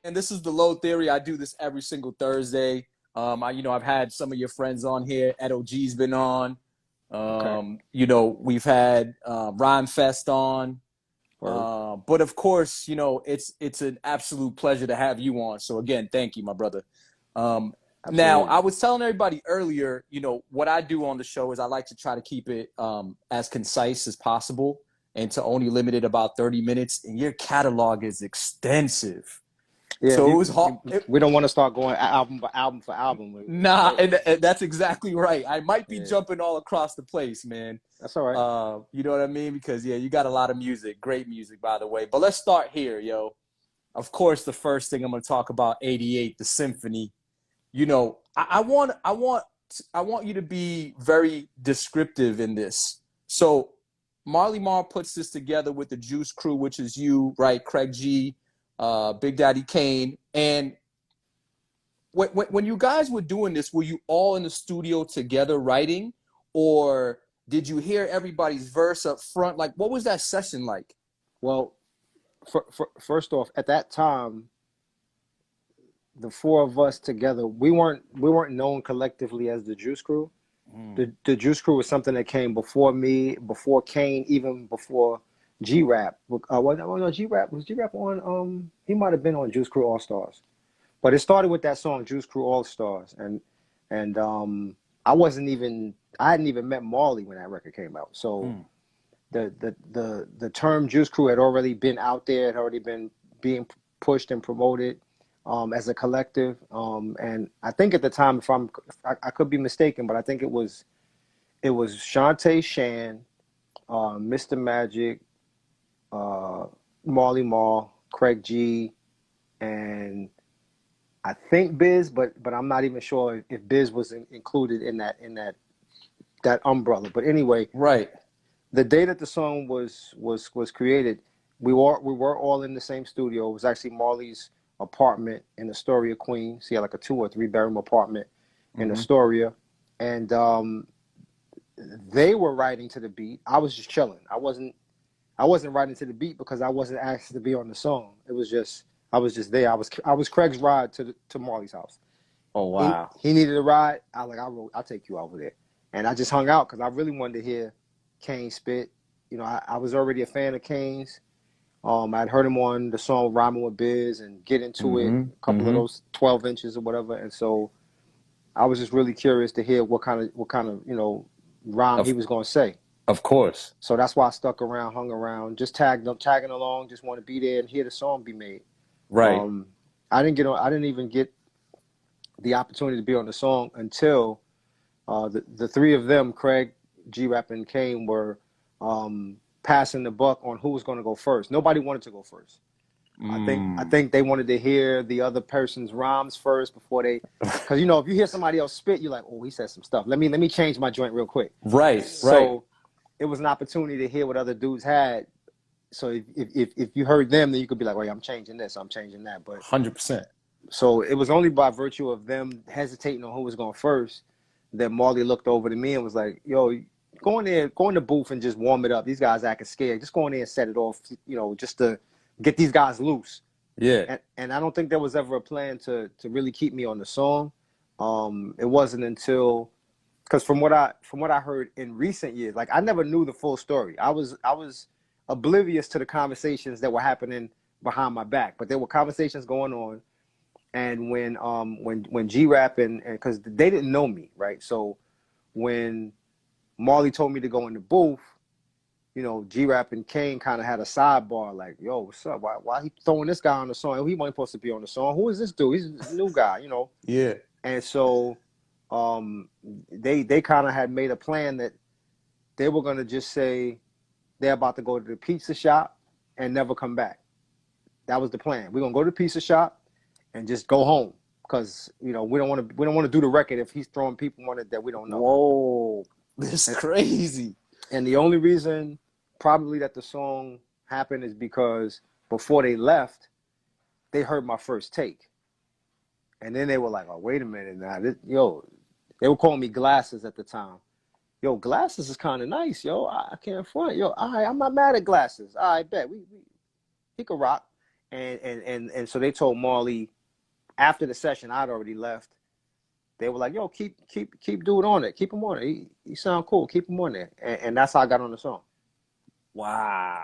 and this is the Low Theory. I do this every single Thursday. I've had some of your friends on here. Ed OG's been on. Okay. We've had Rhyme Fest on. Word. But of course, it's an absolute pleasure to have you on. So again, thank you, my brother. Now, Absolutely. I was telling everybody earlier, what I do on the show is I like to try to keep it as concise as possible and to only limit it about 30 minutes. And your catalog is extensive. Yeah, So it was hard. we don't want to start going album for album for album. Nah, and that's exactly right. I might be Yeah, jumping all across the place, man. that's all right. You know what I mean? Because, yeah, you got a lot of music. Great music, by the way. But let's start here, yo. Of course, the first thing I'm going to talk about, 88, the Symphony. I want you to be very descriptive in this. So Marley Marl puts this together with the Juice Crew, which is you, right? Craig G, Big Daddy Kane. And when you guys were doing this, were you all in the studio together writing, or did you hear everybody's verse up front? Like, what was that session like? Well, first off, at that time, the four of us together, we weren't known collectively as the Juice Crew. The Juice Crew was something that came before me, before Kane, even before G-Rap. G-Rap was G-Rap on. He might have been on Juice Crew All Stars, but it started with that song Juice Crew All Stars, and I hadn't even met Marley when that record came out. So the term Juice Crew had already been out there, had already been being pushed and promoted as a collective. And I think at the time, I could be mistaken, but I think it was Shantae Shan, Mr. Magic, Marly Marl, Craig G, and I think Biz, but I'm not even sure if Biz was included in that umbrella. But anyway, Right. the day that the song was created, we were all in the same studio. It was actually Marley's apartment in Astoria, Queens. He had like a 2 or 3 bedroom apartment in Astoria, and they were writing to the beat. I was just chilling. I wasn't writing to the beat because I wasn't asked to be on the song. It was just I was just there. I was Craig's ride to Marley's house. Oh, wow. He needed a ride. I'll take you over there, and I just hung out because I really wanted to hear Kane spit. I was already a fan of Kane's. I'd heard him on the song Rhyming with Biz and Get Into It, a couple of those 12 inches or whatever. And so I was just really curious to hear what kind of rhyme he was going to say. Of course. So that's why I stuck around, hung around, just tagging along, just want to be there and hear the song be made. Right. I didn't even get the opportunity to be on the song until the three of them, Craig, G-Rap, and Kane, were passing the buck on who was going to go first. Nobody wanted to go first. I think they wanted to hear the other person's rhymes first before they, because if you hear somebody else spit, you're like, oh, he said some stuff. Let me change my joint real quick. Right. So it was an opportunity to hear what other dudes had. So if you heard them, then you could be like, well, I'm changing this, I'm changing that. But 100%. So it was only by virtue of them hesitating on who was going first that Marley looked over to me and was like, yo, go in the booth and just warm it up. These guys acting scared. Just go in there and set it off, just to get these guys loose. Yeah. And I don't think there was ever a plan to really keep me on the song. It wasn't until, because from what I heard in recent years, like I never knew the full story. I was oblivious to the conversations that were happening behind my back, but there were conversations going on. And when G-Rap and because they didn't know me, right? So when Marley told me to go in the booth, G-Rap and Kane kind of had a sidebar, like, yo, what's up? Why he throwing this guy on the song? He wasn't supposed to be on the song. Who is this dude? He's a new guy, Yeah. And so they kind of had made a plan that they were going to just say they're about to go to the pizza shop and never come back. That was the plan. We're going to go to the pizza shop and just go home because, we don't want to do the record if he's throwing people on it that we don't know. Whoa, this is crazy. And the only reason probably that the song happened is because before they left, they heard my first take. And then they were like, oh, wait a minute now. They were calling me Glasses at the time. Yo, Glasses is kind of nice, yo. I can't front. Yo, all right, I'm not mad at Glasses. All right, bet. He could rock. And so they told Marley after the session, I'd already left. They were like, "Yo, keep dude on it. Keep him on it. He sound cool. Keep him on there." And that's how I got on the song. Wow,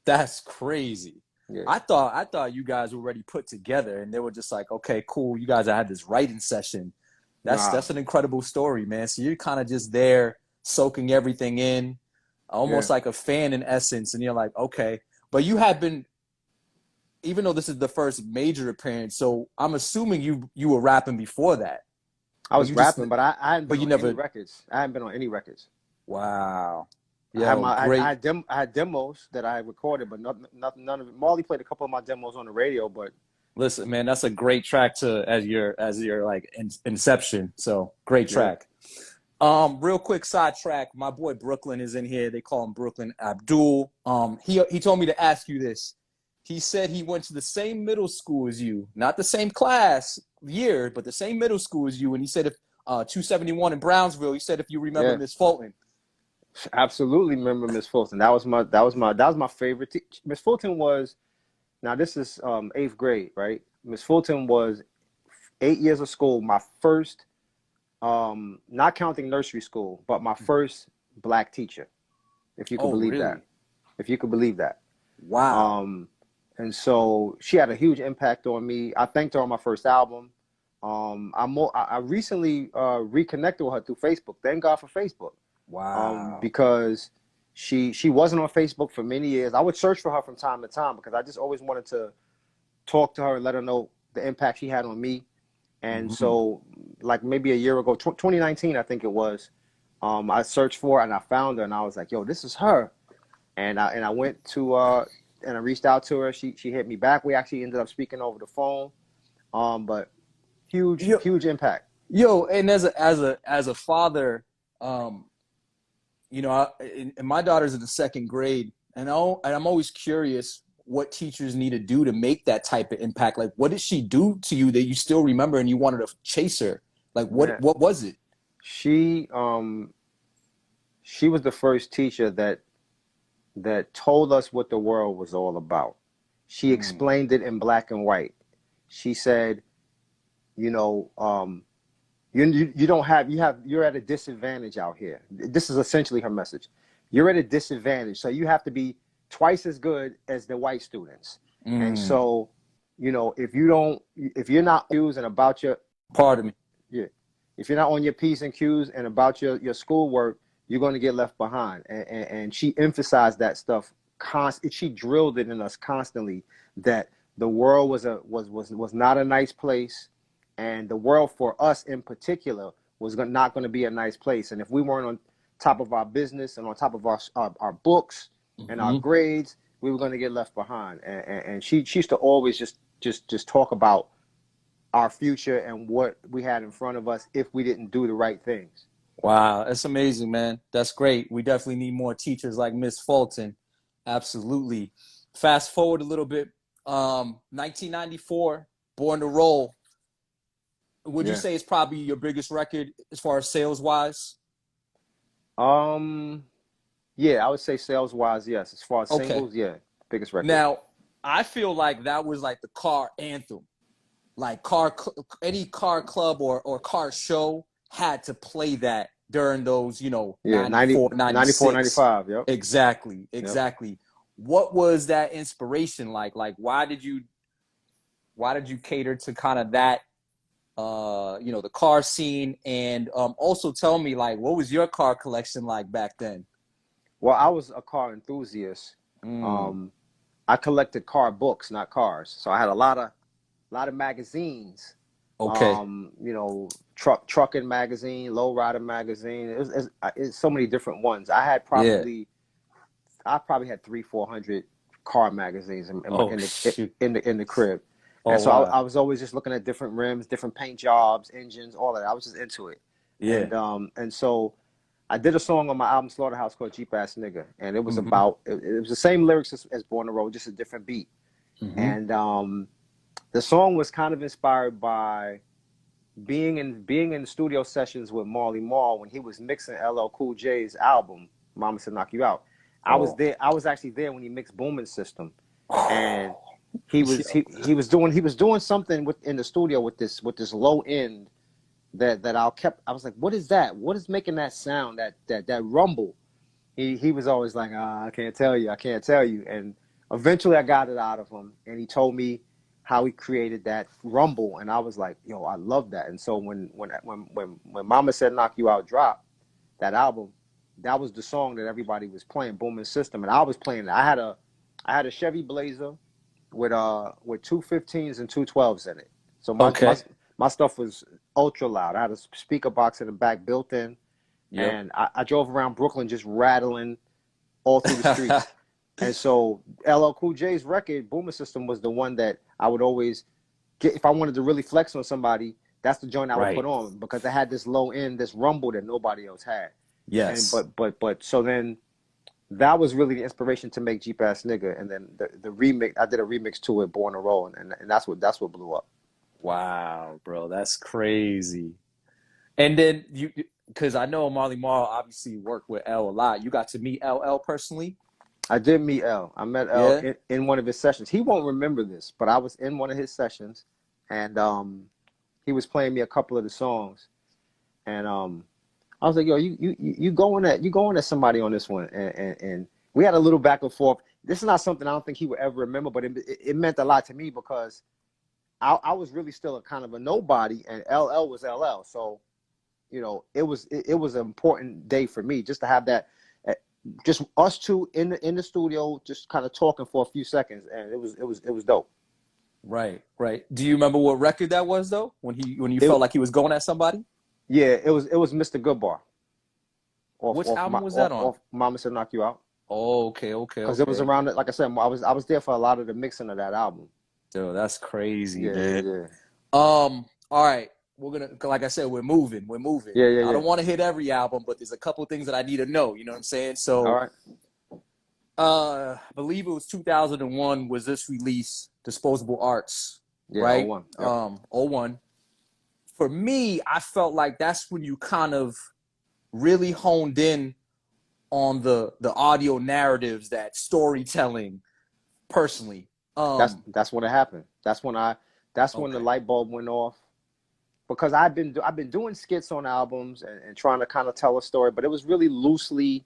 that's crazy. Yeah. I thought you guys were already put together, and they were just like, okay, cool. You guys had this writing session. That's an incredible story, man. So you're kind of just there soaking everything in, almost like a fan in essence. And you're like, okay, but you had been, even though this is the first major appearance, so I'm assuming you were rapping before that. I was rapping, but I hadn't been on any records. I hadn't been on any records. Wow. I had demos that I recorded, but none of it. Marley played a couple of my demos on the radio, but listen, man, that's a great track as your like inception. So great track. Real quick sidetrack. My boy Brooklyn is in here. They call him Brooklyn Abdul. He told me to ask you this. He said he went to the same middle school as you, not the same class year, but the same middle school as you. And he said if 271 in Brownsville. He said if you remember Miss Fulton. Absolutely remember Miss Fulton. That was my favorite. Miss Fulton was, now this is 8th grade, right? Miss Fulton was 8 years of school. My first, not counting nursery school, but my first black teacher, if you could believe that. If you could believe that. Wow. And so she had a huge impact on me. I thanked her on my first album. I recently reconnected with her through Facebook. Thank God for Facebook. Wow. Because she wasn't on Facebook for many years. I would search for her from time to time because I just always wanted to talk to her and let her know the impact she had on me. And so like maybe a year ago, 2019, I think it was, I searched for her and I found her and I was like, yo, this is her. And I went to and I reached out to her. She hit me back. We actually ended up speaking over the phone. But huge impact. Yo, and as a father, you know, and my daughter's in the 2nd grade, and I'm always curious what teachers need to do to make that type of impact. Like, what did she do to you that you still remember and you wanted to chase her? Like, what was it? She was the first teacher that told us what the world was all about. She explained it in black and white. She said, you know, you're at a disadvantage out here. This is essentially her message. You're at a disadvantage, so you have to be twice as good as the white students. And so, you know, if you're not using about your, pardon me, if you're not on your P's and Q's and about your schoolwork, you're going to get left behind. And she emphasized that stuff. She drilled it in us constantly that the world was not a nice place. And the world for us in particular was not going to be a nice place. And if we weren't on top of our business and on top of our books and our grades, we were going to get left behind. And she used to always just talk about our future and what we had in front of us if we didn't do the right things. Wow, that's amazing, man. That's great. We definitely need more teachers like Miss Fulton. Absolutely. Fast forward a little bit. 1994, Born to Roll. Would you say it's probably your biggest record as far as sales wise? Yeah, I would say sales wise, yes. As far as singles, biggest record. Now, I feel like that was like the car anthem. Like any car club or car show had to play that during those, you know, 94, 95, yep. Exactly. Yep. What was that inspiration like? Like, why did you cater to kind of that, you know, the car scene? And also tell me, like, what was your car collection like back then? Well, I was a car enthusiast. I collected car books, not cars. So I had a lot of magazines. Okay. You know, trucking magazine, lowrider magazine. It's so many different ones. I probably had 300-400 car magazines in the crib. And so I was always just looking at different rims, different paint jobs, engines, all that. I was just into it. Yeah. And so I did a song on my album Slaughterhouse called Jeep Ass Nigga, and it was about it was the same lyrics as Born to Roll, just a different beat. And the song was kind of inspired by being in the studio sessions with Marly Marl when he was mixing LL Cool J's album Mama Said Knock You Out. I was actually there when he mixed Booming System, and he was doing something in the studio with this low end that I was like, what is that? What is making that sound, that rumble? He was always like, I can't tell you, and eventually I got it out of him, and he told me how he created that rumble, and I was like, yo, I love that. And so when Mama Said Knock You Out dropped that album, that was the song that everybody was playing, Booming System, and I was playing it. I had a Chevy Blazer with 215s and 212s in it. So my stuff was ultra loud. I had a speaker box in the back built in, and I drove around Brooklyn just rattling all through the streets. And so LL Cool J's record, Booming System, was the one that I would always get if I wanted to really flex on somebody. That's the joint I would put on because it had this low end, this rumble that nobody else had. Yes. And but so then that was really the inspiration to make Jeep Ass Nigga, and then the remix. I did a remix to it, Born to Roll, and that's what blew up. Wow, bro, that's crazy. And then because I know Marley Marl obviously worked with L a lot. You got to meet LL personally? I did meet L. I met L in one of his sessions. He won't remember this, but I was in one of his sessions, and he was playing me a couple of the songs, and I was like, yo, you going at somebody on this one, and we had a little back and forth. This is not something I don't think he would ever remember, but it meant a lot to me because I was really still a kind of a nobody, and LL was LL. So, you know, it was an important day for me just to have that, just us two in the studio, just kind of talking for a few seconds, and it was dope. Right. Do you remember what record that was though? When you felt like he was going at somebody? Yeah, it was Mr. Goodbar. Which album was that on? Mama Said Knock You Out. Oh, okay. Because it was around, like I said, I was there for a lot of the mixing of that album. Dude, that's crazy, man. Yeah. All right. We're gonna, like I said, we're moving. Yeah. I don't want to hit every album, but there's a couple of things that I need to know. You know what I'm saying? So, all right. I believe it was 2001 was this release, Disposable Arts, right? 01. Yep. 01. For me, I felt like that's when you kind of really honed in on the audio narratives, that storytelling. Personally, that's when it happened. That's when the light bulb went off, because I've been doing skits on albums and trying to kind of tell a story, but it was really loosely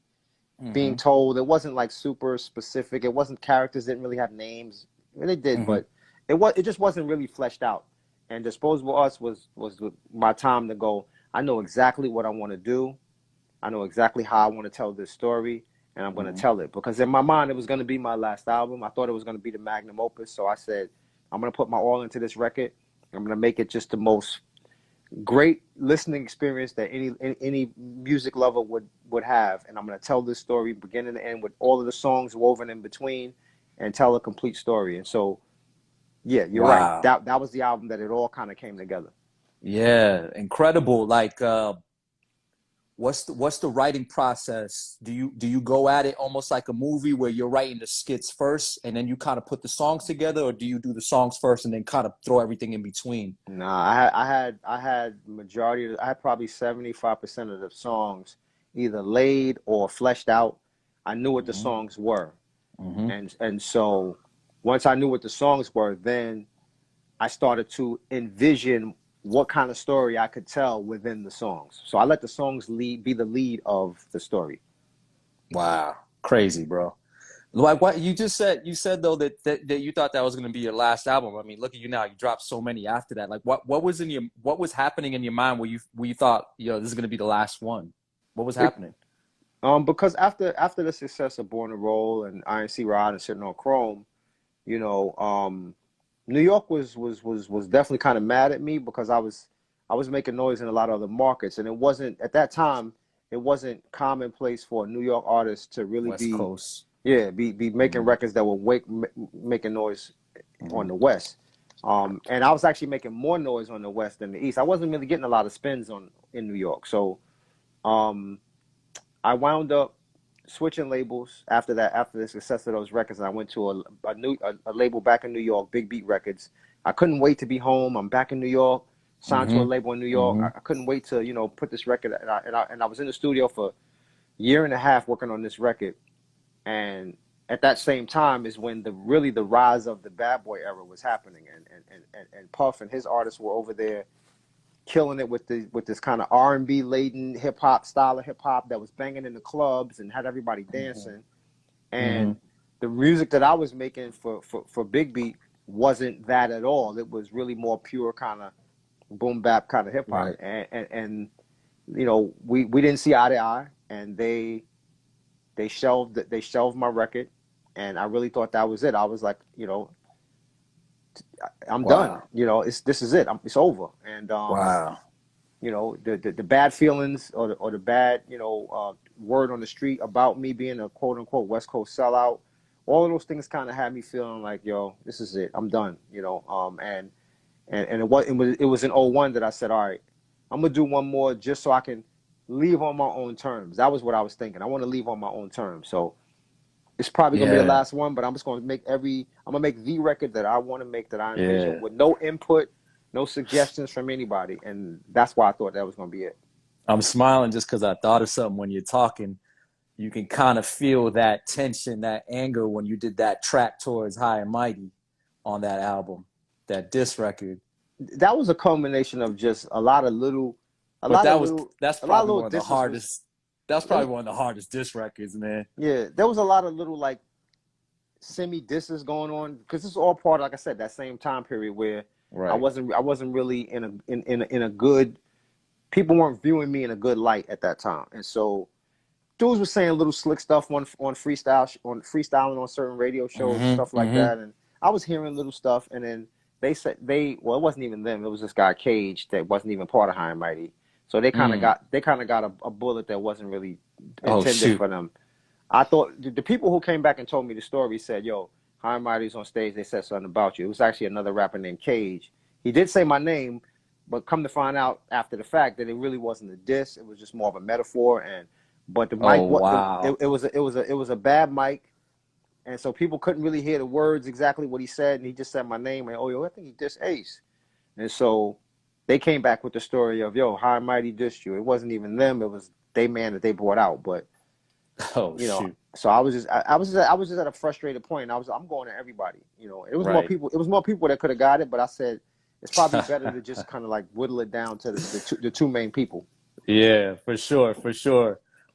being told. It wasn't like super specific. It wasn't, characters didn't really have names. They did, but it just wasn't really fleshed out. And Disposable Arts was my time to go, I know exactly what I want to do. I know exactly how I want to tell this story, and I'm going to tell it. Because in my mind, it was going to be my last album. I thought it was going to be the magnum opus. So I said, I'm going to put my all into this record. I'm going to make it just the most great listening experience that any music lover would have. And I'm going to tell this story beginning to end with all of the songs woven in between and tell a complete story. And so, yeah, you're right. That was the album that it all kind of came together. Yeah, incredible. Like, what's the writing process? Do you go at it almost like a movie where you're writing the skits first and then you kind of put the songs together, or do you do the songs first and then kind of throw everything in between? Nah, I had majority. I had probably 75% of the songs either laid or fleshed out. I knew what the songs were, and so once I knew what the songs were, then I started to envision what kind of story I could tell within the songs. So I let the songs be the lead of the story. Wow. Crazy, bro. Like what you just said, though that you thought that was going to be your last album. I mean, look at you now. You dropped so many after that. Like what was happening in your mind where you thought, yo, this is going to be the last one? What was happening? Because after the success of Born to Roll and INC Rod and Sitting on Chrome, you know, New York was definitely kind of mad at me because I was making noise in a lot of other markets, and it wasn't at that time. It wasn't commonplace for a New York artist to really West Coast. be making records that were making noise on the West. And I was actually making more noise on the West than the East. I wasn't really getting a lot of spins in New York, so I wound up switching labels after the success of those records, and I went to a label back in New York, Big Beat Records. I couldn't wait to be home. I'm back in New York, signed to a label in New York. I couldn't wait to put this record, and I was in the studio for a year and a half working on this record, and at that same time is when the rise of the bad boy era was happening, and Puff and his artists were over there killing it with this kind of R&B laden hip hop style of hip hop that was banging in the clubs and had everybody dancing. And the music that I was making for Big Beat wasn't that at all. It was really more pure kind of boom bap kind of hip hop. Right. And you know, we didn't see eye to eye, and they shelved my record, and I really thought that was it. I was like, you know, I'm done. You know, this is it. It's over. And you know, the bad feelings or the bad, you know, word on the street about me being a quote unquote West Coast sellout, all of those things kind of had me feeling like, yo, this is it. I'm done. You know, and it was in '01 that I said, all right, I'm gonna do one more just so I can leave on my own terms. That was what I was thinking. I want to leave on my own terms. So it's probably gonna be the last one, but I'm just gonna make the record that I want to make, that I envision, with no input, no suggestions from anybody. And that's why I thought that was gonna be it. I'm smiling just because I thought of something when you're talking. You can kind of feel that tension, that anger when you did that track towards High and Mighty on that album, that diss record. That was a culmination of just a lot of little. That's probably one of the hardest. That's probably one of the hardest diss records, man. Yeah, there was a lot of little like semi disses going on, because this is all part of, like I said, that same time period where I wasn't really in a good. People weren't viewing me in a good light at that time, and so dudes were saying little slick stuff on freestyling on certain radio shows and stuff like that, and I was hearing little stuff, and then they said it wasn't even them. It was this guy Cage that wasn't even part of High and Mighty. So they kind of got a bullet that wasn't really intended for them. I thought the people who came back and told me the story said, "Yo, High and Mighty's on stage. They said something about you." It was actually another rapper named Cage. He did say my name, but come to find out after the fact that it really wasn't a diss. It was just more of a metaphor. But the mic, it was a bad mic, and so people couldn't really hear the words exactly what he said. And he just said my name, and I think he dissed Ace, and so they came back with the story of, yo, High and Mighty dissed you. It wasn't even them. It was they man that they brought out. But you know, shoot. So I was just at a frustrated point. I'm going to everybody. You know, it was more people. It was more people that could have got it, but I said it's probably better to just kind of like whittle it down to the two main people. Yeah, for sure.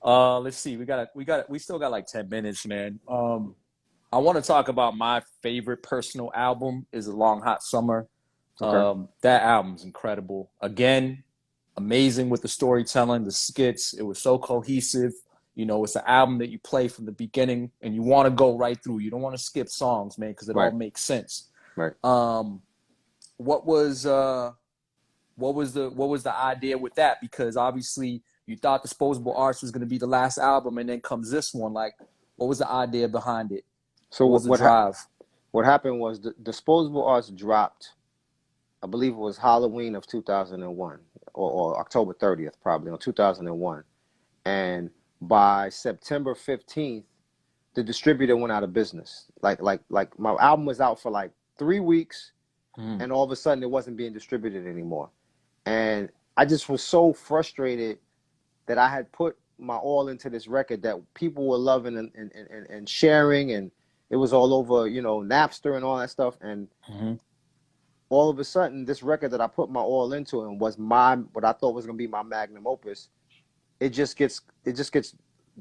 Let's see. We still got like 10 minutes, man. I want to talk about my favorite personal album is A Long Hot Summer. Okay. That album's incredible. Again, amazing with the storytelling, the skits. It was so cohesive. You know, it's an album that you play from the beginning and you want to go right through. You don't want to skip songs, man, because it all makes sense. Right. What was the idea with that? Because obviously you thought Disposable Arts was going to be the last album, and then comes this one. Like, what was the idea behind it? So what was the drive? What happened was the Disposable Arts dropped, I believe it was Halloween of 2001 or October 30th, probably, on 2001. And by September 15th, the distributor went out of business. Like my album was out for like 3 weeks, and all of a sudden it wasn't being distributed anymore. And I just was so frustrated that I had put my all into this record that people were loving and sharing, and it was all over, you know, Napster and all that stuff. And all of a sudden, this record that I put my all into and was what I thought was going to be my magnum opus, it just gets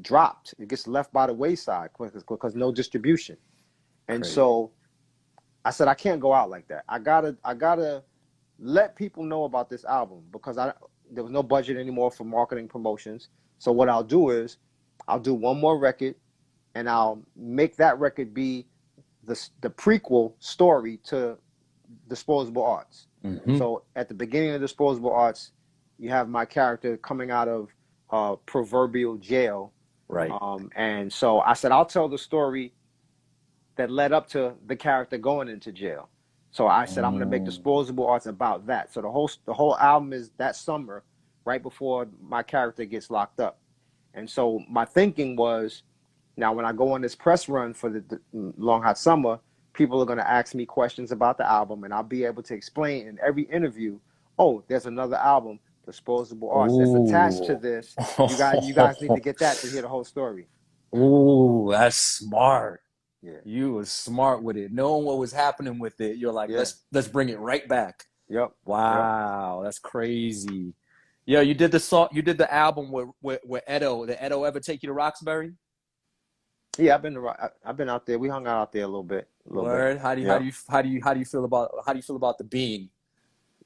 dropped. It gets left by the wayside because no distribution. And so I said, I can't go out like that. I gotta let people know about this album, because there was no budget anymore for marketing promotions. So what I'll do is I'll do one more record, and I'll make that record be the prequel story to Disposable Arts. So at the beginning of Disposable Arts, you have my character coming out of proverbial jail. Right. And so I said, I'll tell the story that led up to the character going into jail. So I said, I'm going to make Disposable Arts about that. So the whole album is that summer, right before my character gets locked up. And so my thinking was, now when I go on this press run for the Long Hot Summer, people are going to ask me questions about the album, and I'll be able to explain in every interview, oh, there's another album, Disposable Arts, that's attached to this. You guys need to get that to hear the whole story. Ooh, that's smart. Yeah. You was smart with it, knowing what was happening with it. You're like, Yeah. let's bring it right back. Yep. Wow, that's crazy. Yeah, you did the song, you did the album with Edo. Did Edo ever take you to Roxbury? Yeah, I've been out there. We hung out there a little bit. A little bit. Word. Yeah. How do you feel about the Bean?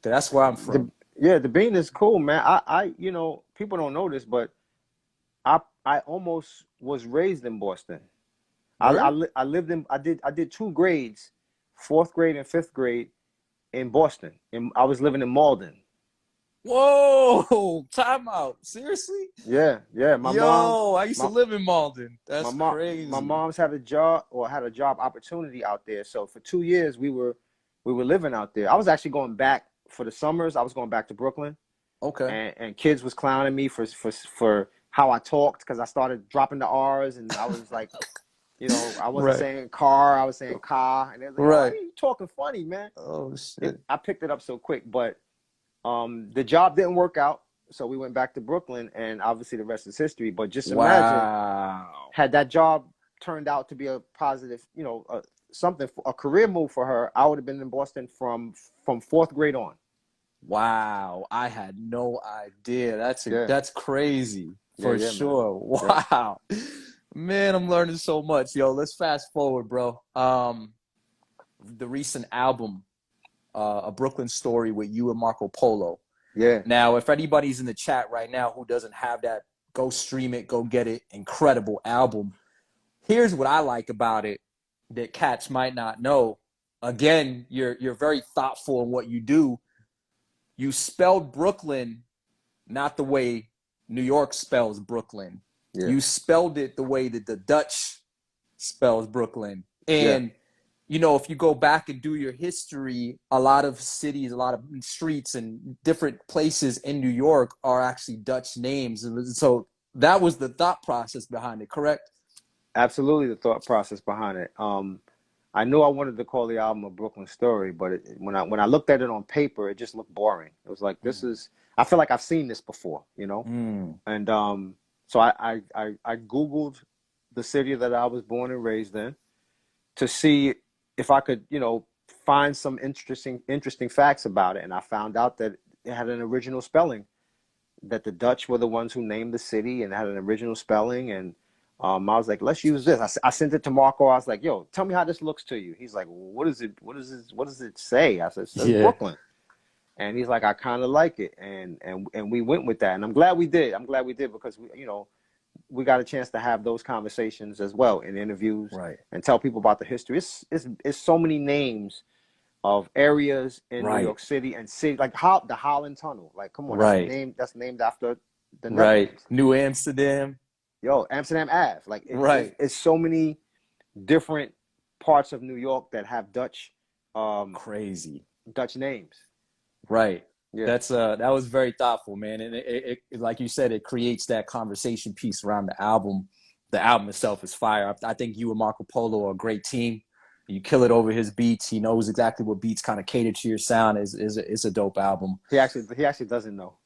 'Cause that's where I'm from. The Bean is cool, man. You know, people don't know this, but I almost was raised in Boston. Word. I lived in I did 2 grades, 4th grade and 5th grade in Boston, and I was living in Malden. Whoa, time out. Seriously? Yeah, yeah. My mom, Yo, I used to my live in Malden. my That's mom, my crazy. mom's had a job opportunity out there. So for 2 years we were living out there. I was actually going back for the summers. I was going back to Brooklyn, Okay. and kids was clowning me for how I talked because I started dropping the R's, and I was like, you know, I wasn't Right. saying car, I was saying car, and they was like, "Oh, Right. you talking funny, man." Oh shit. I picked it up so quick, but the job didn't work out, so we went back to Brooklyn, and obviously the rest is history. But just imagine, Wow. had that job turned out to be a positive, you know, a career move for her, I would have been in Boston from 4th grade on. Wow. I had no idea. Yeah, That's crazy yeah, for yeah, man. sure. Yeah, Wow. Man, I'm learning so much. Yo, let's fast forward, bro. The recent album, A Brooklyn Story with you and Marco Polo. yeah. Now, if anybody's in the chat right now who doesn't have that, go stream it, go get it. Incredible album. Here's what I like about it that cats might not know. Again, you're very thoughtful in what you do. You spelled Brooklyn not the way New York spells Brooklyn. Yeah, You spelled it the way that the Dutch spells Brooklyn. yeah. And you know, if you go back and do your history, a lot of cities, a lot of streets and different places in New York are actually Dutch names. And so that was the thought process behind it, correct? Absolutely, the thought process behind it. I knew I wanted to call the album A Brooklyn Story, but when I looked at it on paper, it just looked boring. It was like this is. I feel like I've seen this before, you know. Mm. And so I Googled the city that I was born and raised in to see if I could, you know, find some interesting facts about it. And I found out that it had an original spelling, that the Dutch were the ones who named the city and had an original spelling. And I was like, let's use this. I sent it to Marco. I was like, yo, tell me how this looks to you. He's like, what is it? What does it say? I said, it says Yeah. Brooklyn. And he's like, I kind of like it. And we went with that. And I'm glad we did. I'm glad we did because, you know, we got a chance to have those conversations as well in interviews Right. and tell people about the history. It's so many names of areas in New Right. York City and city, like the Holland Tunnel. Like, come on, Right. that's named after the Right. Netherlands. New Amsterdam. Yo, Amsterdam Ave. Like, Right. it's so many different parts of New York that have Crazy. Dutch names. Right. Yeah. That was very thoughtful, man. And it like you said, it creates that conversation piece around the album. The album itself is fire. I think you and Marco Polo are a great team. You kill it over his beats. He knows exactly what beats kind of cater to your sound. It's a dope album. He actually doesn't know.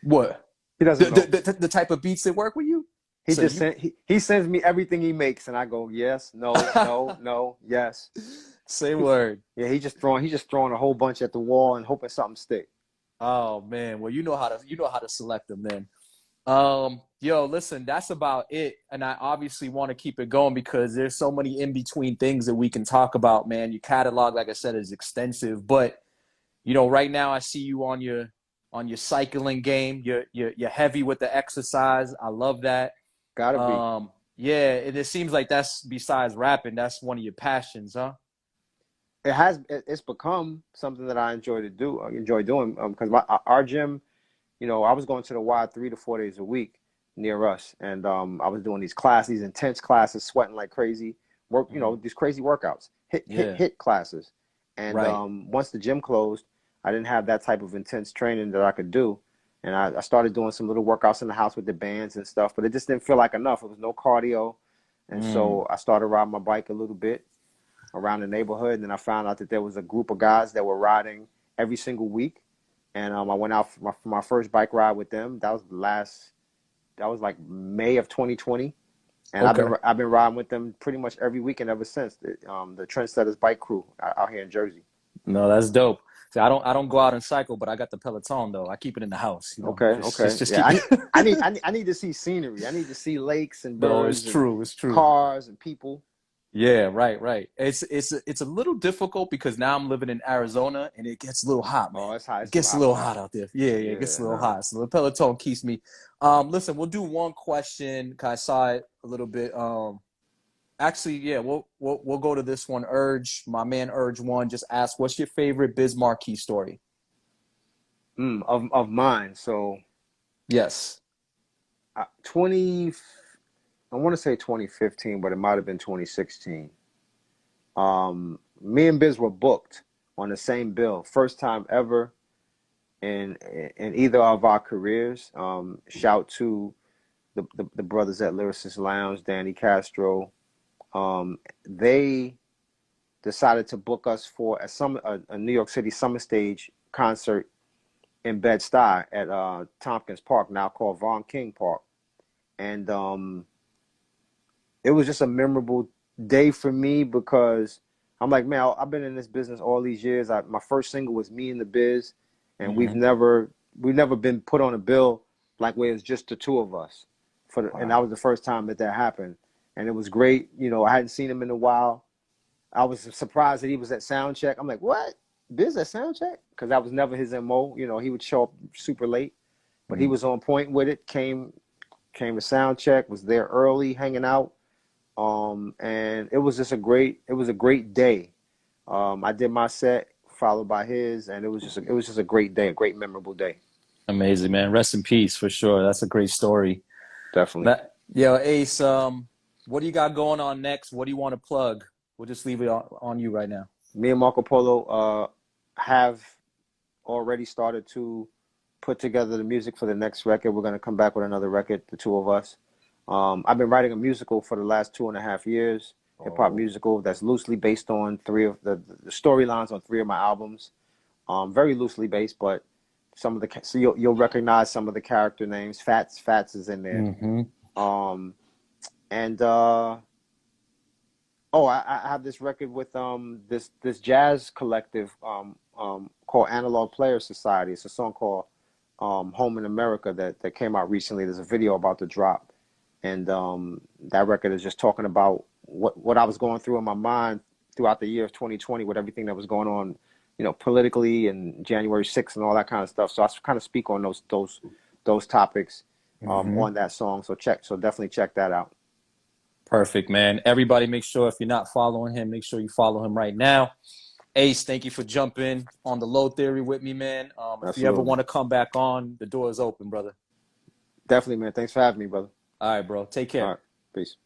What? He doesn't know. The type of beats that work with you? He sends me everything he makes, and I go yes, no, no, no, yes. Say word. Yeah, he's just throwing a whole bunch at the wall and hoping something stick. Oh man, well you know how to select them then. Yo, listen, that's about it. And I obviously want to keep it going because there's so many in between things that we can talk about, man. Your catalog, like I said, is extensive. But you know, right now I see you on your cycling game. You're heavy with the exercise. I love that. Gotta be. Yeah, it seems like that's besides rapping, that's one of your passions, huh? It's become something that I enjoy doing because our gym, you know, I was going to the Y 3 to 4 days a week near us, and I was doing these intense classes, sweating like crazy, you know, these crazy workouts, hit classes, and once the gym closed, I didn't have that type of intense training that I could do, and I started doing some little workouts in the house with the bands and stuff, but it just didn't feel like enough. It was no cardio, and so I started riding my bike a little bit around the neighborhood, and then I found out that there was a group of guys that were riding every single week, and I went out for my first bike ride with them. That was like May of 2020, And Okay. I've been riding with them pretty much every weekend ever since. The Trendsetters bike crew out here in Jersey. No, that's dope. See, I don't go out and cycle, but I got the Peloton though. I keep it in the house, you know. Okay, Just okay. just just keep Yeah, it. I need to see scenery. I need to see lakes and No, it's birds and true. It's true. cars and people. Yeah, right. It's a little difficult because now I'm living in Arizona and it gets a little hot, man. Oh, it's hot. It It's a gets a lot little hot. hot out there. Yeah, it gets a little hot. So the Peloton keeps me. Listen, we'll do one question. 'Cause I saw it a little bit. Actually, yeah, we'll go to this one. My man Urge One just asked, "What's your favorite Biz Markie story?" Of mine. So Yes. 20. I want to say 2015, but it might have been 2016. Me and Biz were booked on the same bill, first time ever in either of our careers. Shout to the brothers at Lyricist Lounge, Danny Castro. They decided to book us for a New York City summer stage concert in Bed-Stuy at Tompkins Park, now called Von King Park, and it was just a memorable day for me because I'm like, man, I've been in this business all these years. My first single was Me and the Biz, and we've never been put on a bill like where it's just the two of us. And that was the first time that happened, and it was great. You know, I hadn't seen him in a while. I was surprised that he was at sound check. I'm like, what? Biz at sound check? Because that was never his MO. You know, he would show up super late, but he was on point with it. Came to sound check, was there early, hanging out. And it was just a great day. I did my set followed by his, and it was just a great day, a great memorable day. Amazing, man. Rest in peace for sure. That's a great story. Definitely. Yo, Ace, what do you got going on next? What do you want to plug? We'll just leave it on you right now. Me and Marco Polo have already started to put together the music for the next record. We're going to come back with another record, the two of us. I've been writing a musical for the last 2.5 years, hip-hop musical that's loosely based on three of the storylines on 3 of my albums. Very loosely based, but some of the so you'll recognize some of the character names. Fats is in there. I have this record with this jazz collective called Analog Players Society. It's a song called Home in America that came out recently. There's a video about to drop. And that record is just talking about what I was going through in my mind throughout the year of 2020 with everything that was going on, you know, politically and January 6th and all that kind of stuff. So I kind of speak on those topics on that song. So definitely check that out. Perfect, man. Everybody make sure if you're not following him, make sure you follow him right now. Ace, thank you for jumping on the Low Theory with me, man. If you ever want to come back on, the door is open, brother. Definitely, man. Thanks for having me, brother. All right, bro. Take care. All right. Peace.